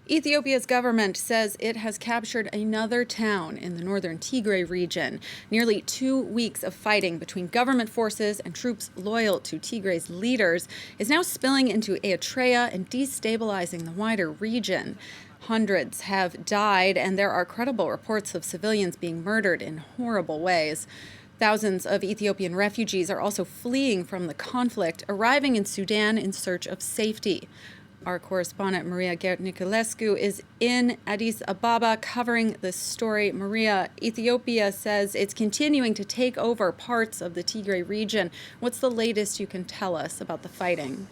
Ethiopia's government says it has captured another town in the northern Tigray region. Nearly 2 weeks of fighting between government forces and troops loyal to Tigray's leaders is now spilling into Eritrea and destabilizing the wider region. Hundreds have died, and there are credible reports of civilians being murdered in horrible ways. Thousands of Ethiopian refugees are also fleeing from the conflict, arriving in Sudan in search of safety. Our correspondent Maria Gerth-Niculescu is in Addis Ababa covering this story. Maria, Ethiopia says it's continuing to take over parts of the Tigray region. What's the latest you can tell us about the fighting?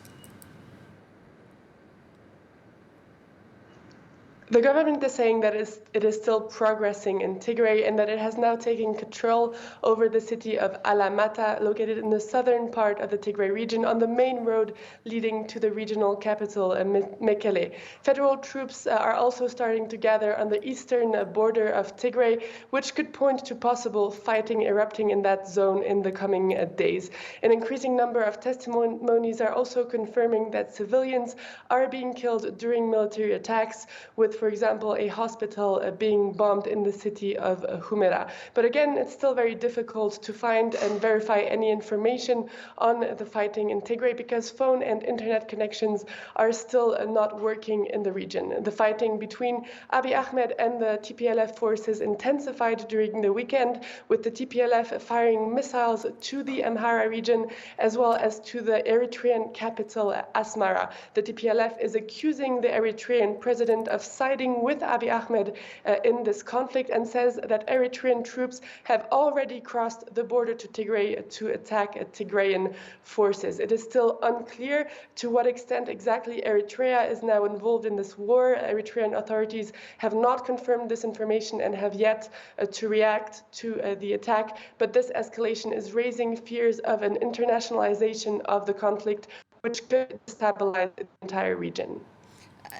The government is saying that it is still progressing in Tigray and that it has now taken control over the city of Alamata, located in the southern part of the Tigray region on the main road leading to the regional capital, Mekele. Federal troops are also starting to gather on the eastern border of Tigray, which could point to possible fighting erupting in that zone in the coming days. An increasing number of testimonies are also confirming that civilians are being killed during military attacks, with, for example, a hospital being bombed in the city of Humera. But again, it's still very difficult to find and verify any information on the fighting in Tigray because phone and internet connections are still not working in the region. The fighting between Abiy Ahmed and the TPLF forces intensified during the weekend, with the TPLF firing missiles to the Amhara region as well as to the Eritrean capital, Asmara. The TPLF is accusing the Eritrean president of siding with Abiy Ahmed in this conflict and says that Eritrean troops have already crossed the border to Tigray to attack Tigrayan forces. It is still unclear to what extent exactly Eritrea is now involved in this war. Eritrean authorities have not confirmed this information and have yet to react to the attack, but this escalation is raising fears of an internationalization of the conflict, which could destabilize the entire region.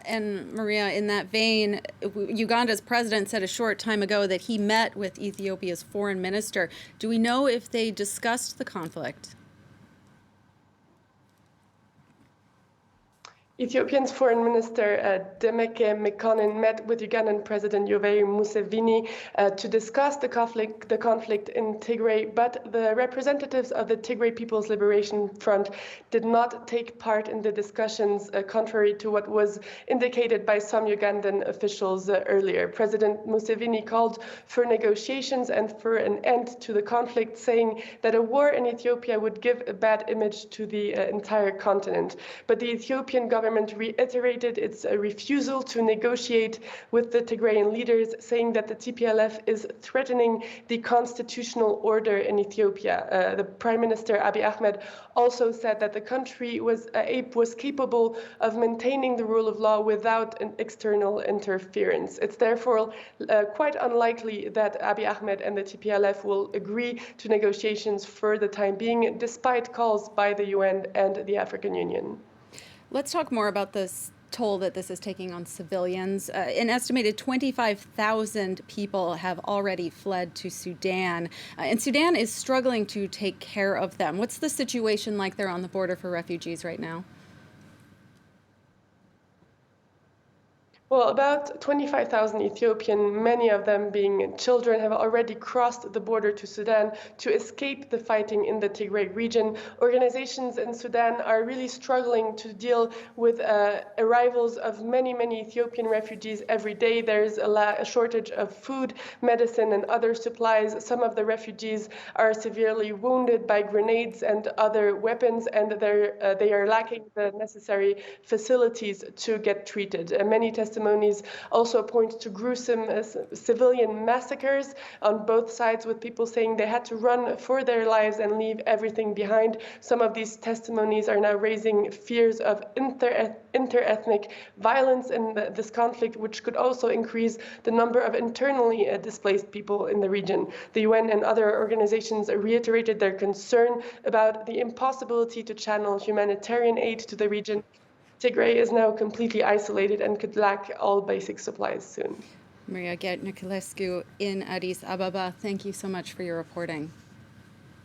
And Maria, in that vein, Uganda's president said a short time ago that he met with Ethiopia's foreign minister. Do we know if they discussed the conflict? Ethiopia's foreign minister Demeke Mekonnen met with Ugandan President Yoweri Museveni to discuss the conflict in Tigray, but the representatives of the Tigray People's Liberation Front did not take part in the discussions, contrary to what was indicated by some Ugandan officials earlier. President Museveni called for negotiations and for an end to the conflict, saying that a war in Ethiopia would give a bad image to the entire continent. But the Ethiopian government reiterated its refusal to negotiate with the Tigrayan leaders, saying that the TPLF is threatening the constitutional order in Ethiopia. The Prime Minister Abiy Ahmed also said that the country was capable of maintaining the rule of law without an external interference. It's therefore quite unlikely that Abiy Ahmed and the TPLF will agree to negotiations for the time being, despite calls by the UN and the African Union. Let's talk more about this toll that this is taking on civilians. An estimated 25,000 people have already fled to Sudan, and Sudan is struggling to take care of them. What's the situation like there on the border for refugees right now? Well, about 25,000 Ethiopian, many of them being children, have already crossed the border to Sudan to escape the fighting in the Tigray region. Organizations in Sudan are really struggling to deal with arrivals of many Ethiopian refugees every day. There's a shortage of food, medicine, and other supplies. Some of the refugees are severely wounded by grenades and other weapons, and they are lacking the necessary facilities to get treated. Many testimonies also point to gruesome civilian massacres on both sides, with people saying they had to run for their lives and leave everything behind. Some of these testimonies are now raising fears of inter-ethnic violence in this conflict, which could also increase the number of internally displaced people in the region. The UN and other organizations reiterated their concern about the impossibility to channel humanitarian aid to the region. Tigray is now completely isolated and could lack all basic supplies soon. Maria Gerth-Niculescu in Addis Ababa, thank you so much for your reporting.